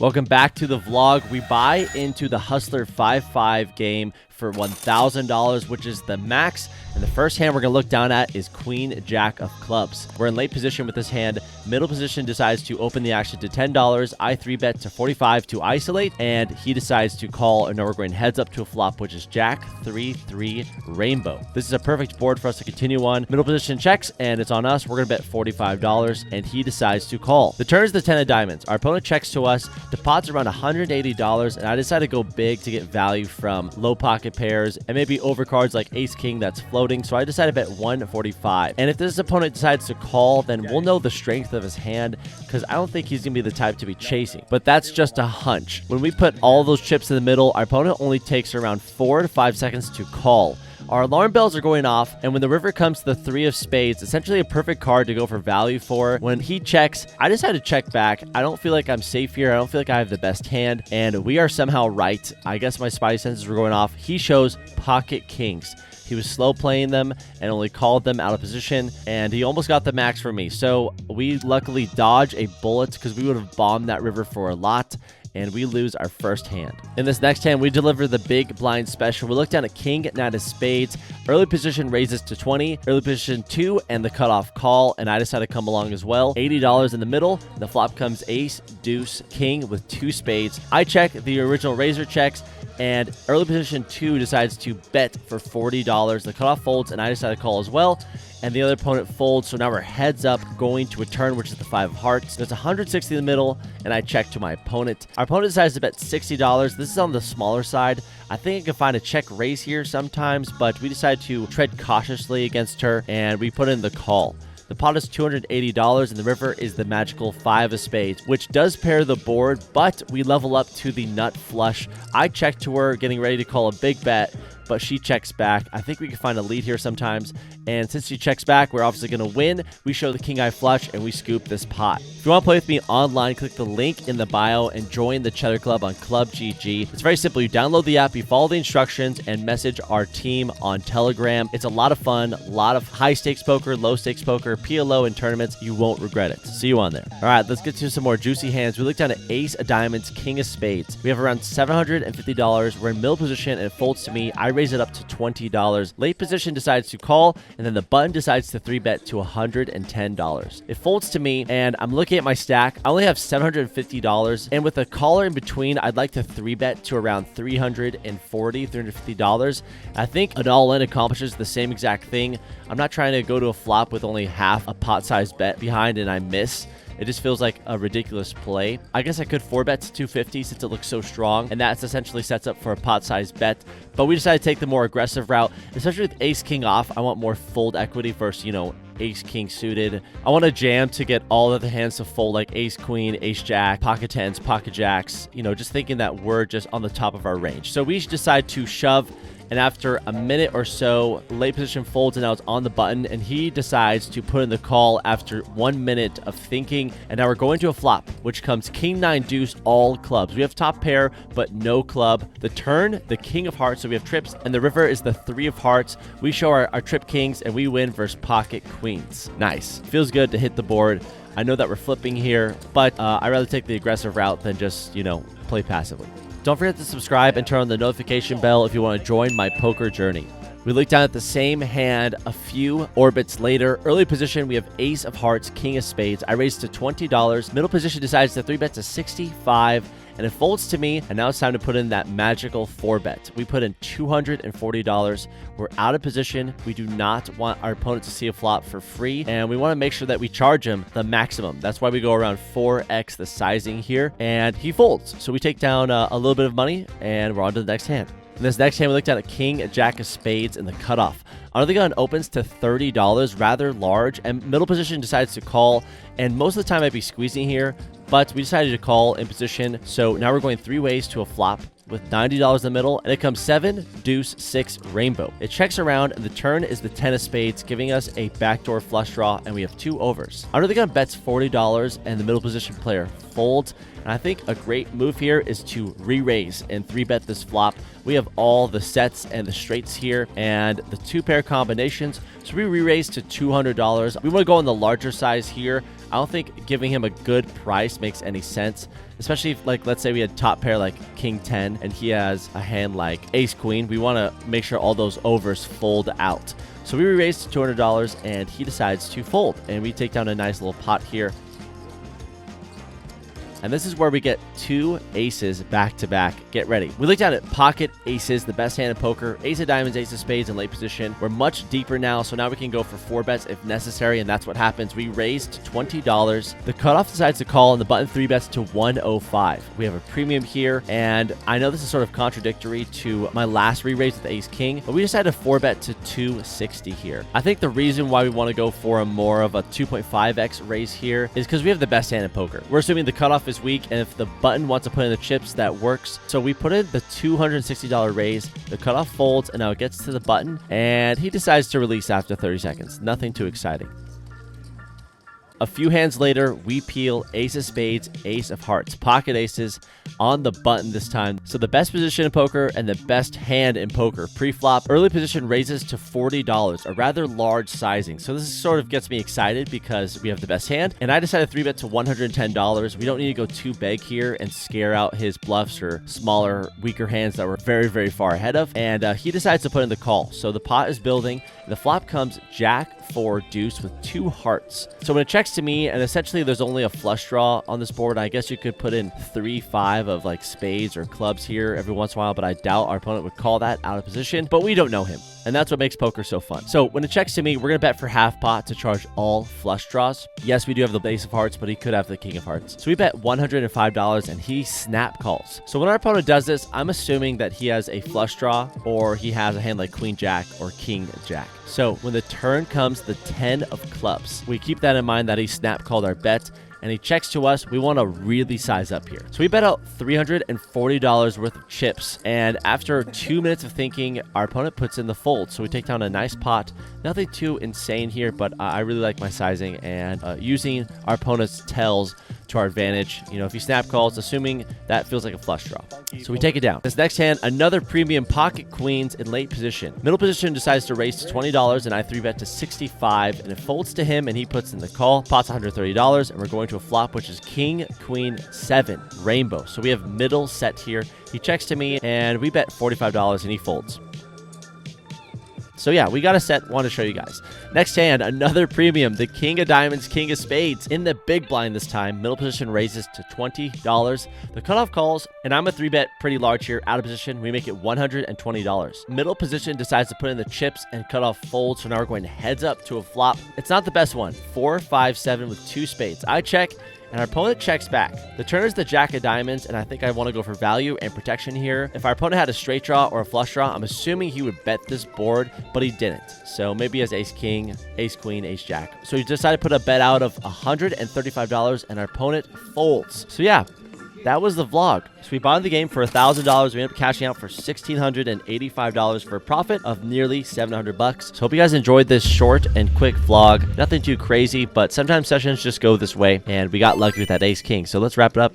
Welcome back to the vlog. We buy into the Hustler 5-5 game for $1,000, which is the max. And the first hand we're going to look down at is Queen Jack of Clubs. We're in late position with this hand. Middle position decides to open the action to $10. I 3-bet to 45 to isolate, and he decides to call, and now we're going heads up to a flop, which is Jack 3-3 Rainbow. This is a perfect board for us to continue on. Middle position checks, and it's on us. We're going to bet $45, and he decides to call. The turn is the 10 of diamonds. Our opponent checks to us, deposits around $180, and I decide to go big to get value from low pocket pairs and maybe overcards like ace king that's floating. So I decided to bet 145. And if this opponent decides to call, then we'll know the strength of his hand, because I don't think he's gonna be the type to be chasing. But that's just a hunch. When we put all those chips in the middle, our opponent only takes around 4 to 5 seconds to call. Our alarm bells are going off, and when the river comes to the 3 of spades, essentially a perfect card to go for value for. When he checks, I decide to check back. I don't feel like I'm safe here. I don't feel like I have the best hand, and we are somehow right. I guess my spidey senses were going off. He shows pocket kings. He was slow playing them and only called them out of position, and he almost got the max for me. So we luckily dodge a bullet, because we would have bombed that river for a lot, and we lose our first hand. In this next hand, we deliver the big blind special. We look down at king, knight of spades. Early position raises to 20, early position 2, and the cutoff call, and I decide to come along as well. $80 in the middle. The flop comes ace, deuce, king with 2 spades. I check, the original raiser checks, and early position 2 decides to bet for $40. The cutoff folds, and I decide to call as well. And the other opponent folds, so now we're heads up going to a turn, which is the 5 of hearts. There's 160 in the middle, and I check to my opponent. Our opponent decides to bet $60. This is on the smaller side. I think I can find a check raise here sometimes, but we decide to tread cautiously against her, and we put in the call. The pot is $280, and the river is the magical 5 of spades, which does pair the board, but we level up to the nut flush. I check to her, getting ready to call a big bet, but she checks back. I think we can find a lead here sometimes, and since she checks back, we're obviously going to win. We show the king-eye flush, and we scoop this pot. If you want to play with me online, click the link in the bio and join the Cheddar Club on Club GG. It's very simple. You download the app, you follow the instructions, and message our team on Telegram. It's a lot of fun, a lot of high-stakes poker, low-stakes poker, PLO, and tournaments. You won't regret it. See you on there. All right, let's get to some more juicy hands. We look down at ace of diamonds, king of spades. We have around $750. We're in middle position, and it folds to me. I raise it up to $20. Late position decides to call, and then the button decides to 3-bet to $110. It folds to me, and I'm looking at my stack. I only have $750, and with a caller in between, I'd like to 3-bet to around $350. I think an all-in accomplishes the same exact thing. I'm not trying to go to a flop with only half a pot-sized bet behind and I miss. It just feels like a ridiculous play. I guess I could 4-bet to 250 since it looks so strong, and that essentially sets up for a pot-sized bet. But we decided to take the more aggressive route, especially with ace-king off. I want more fold equity versus, ace-king suited. I want to jam to get all of the hands to fold, like ace-queen, ace-jack, pocket tens, pocket jacks, just thinking that we're just on the top of our range. So we decide to shove, and after a minute or so, late position folds, and now it's on the button, and he decides to put in the call after 1 minute of thinking, and now we're going to a flop, which comes king 9 deuce, all clubs. We have top pair, but no club. The turn, the king of hearts, so we have trips, and the river is the 3 of hearts. We show our trip kings, and we win versus pocket queens. Nice. Feels good to hit the board. I know that we're flipping here, but I'd rather take the aggressive route than just, play passively. Don't forget to subscribe and turn on the notification bell if you want to join my poker journey. We look down at the same hand a few orbits later. Early position, we have ace of hearts, king of spades. I raise to $20. Middle position decides to 3-bet to 65, and it folds to me, and now it's time to put in that magical 4-bet. We put in $240. We're out of position. We do not want our opponent to see a flop for free, and we want to make sure that we charge him the maximum. That's why we go around 4x the sizing here, and he folds. So we take down a little bit of money, and we're on to the next hand. In this next hand, we looked at a king, a jack of spades, and the cutoff. Under the gun opens to $30, rather large, and middle position decides to call, and most of the time I'd be squeezing here, but we decided to call in position, so now we're going 3 ways to a flop with $90 in the middle, and it comes 7, deuce, 6, rainbow. It checks around, and the turn is the 10 of spades, giving us a backdoor flush draw, and we have 2 overs. Under the gun bets $40, and the middle position player folds, and I think a great move here is to re-raise and 3-bet this flop. We have all the sets and the straights here, and the 2-pair combinations, so we re-raise to $200. We want to go on the larger size here. I don't think giving him a good price makes any sense, especially if, like, let's say we had top pair like king 10 and he has a hand like ace queen. We want to make sure all those overs fold out. So we raised to $200 and he decides to fold, and we take down a nice little pot here. And this is where we get 2 aces back to back. Get ready. We looked down at pocket aces, the best hand in poker. Ace of diamonds, ace of spades in late position. We're much deeper now, so now we can go for 4 bets if necessary, and that's what happens. We raised $20. The cutoff decides to call, and the button 3 bets to 105. We have a premium here, and I know this is sort of contradictory to my last re-raise with ace king, but we decided to 4 bet to 260 here. I think the reason why we want to go for a more of a 2.5x raise here is because we have the best hand in poker. We're assuming the cutoff is weak, and if the button wants to put in the chips, that works. So we put in the $260 raise. The cutoff folds, and now it gets to the button, and he decides to release after 30 seconds. Nothing too exciting. A few hands later, we peel ace of spades, ace of hearts, pocket aces on the button this time. So the best position in poker and the best hand in poker. Pre-flop, early position raises to $40, a rather large sizing. So this sort of gets me excited because we have the best hand. And I decided 3-bet to $110. We don't need to go too big here and scare out his bluffs or smaller, weaker hands that we're very, very far ahead of. And he decides to put in the call. So the pot is building. The flop comes jack, 4, deuce with 2 hearts. So when it checks to me, and essentially there's only a flush draw on this board, I guess you could put in 3-5 of like spades or clubs here every once in a while, but I doubt our opponent would call that out of position. But we don't know him, and that's what makes poker so fun. So when it checks to me, we're gonna bet for half pot to charge all flush draws. Yes, we do have the ace of hearts, but he could have the king of hearts. So we bet $105, and he snap calls. So when our opponent does this, I'm assuming that he has a flush draw, or he has a hand like queen jack or king jack. So when the turn comes, the 10 of clubs, we keep that in mind that he snap called our bet, and he checks to us. We want to really size up here. So we bet out $340 worth of chips, and after 2 minutes of thinking, our opponent puts in the fold. So we take down a nice pot. Nothing too insane here, but I really like my sizing and using our opponent's tells to our advantage. You know, if he snap calls, assuming that feels like a flush draw. So we take it down. This next hand, another premium pocket queens in late position. Middle position decides to raise to $20, and I 3-bet to 65, and it folds to him, and he puts in the call. Pot's $130, and we're going to a flop, which is king, queen, 7, rainbow. So we have middle set here. He checks to me, and we bet $45, and he folds. So yeah, we got a set, wanted to show you guys. Next hand, another premium, the king of diamonds, king of spades in the big blind this time. Middle position raises to $20. The cutoff calls, and I'm a 3-bet pretty large here. Out of position, we make it $120. Middle position decides to put in the chips, and cutoff folds, so now we're going heads up to a flop. It's not the best one. 4, 5, 7 with 2 spades. I check, and our opponent checks back. The turn is the jack of diamonds, and I think I want to go for value and protection here. If our opponent had a straight draw or a flush draw, I'm assuming he would bet this board, but he didn't. So maybe he has ace king, ace queen, ace jack. So he decided to put a bet out of $135, and our opponent folds. So yeah, that was the vlog. So we bought the game for $1,000. We ended up cashing out for $1,685 for a profit of nearly $700. So hope you guys enjoyed this short and quick vlog. Nothing too crazy, but sometimes sessions just go this way, and we got lucky with that ace king. So let's wrap it up.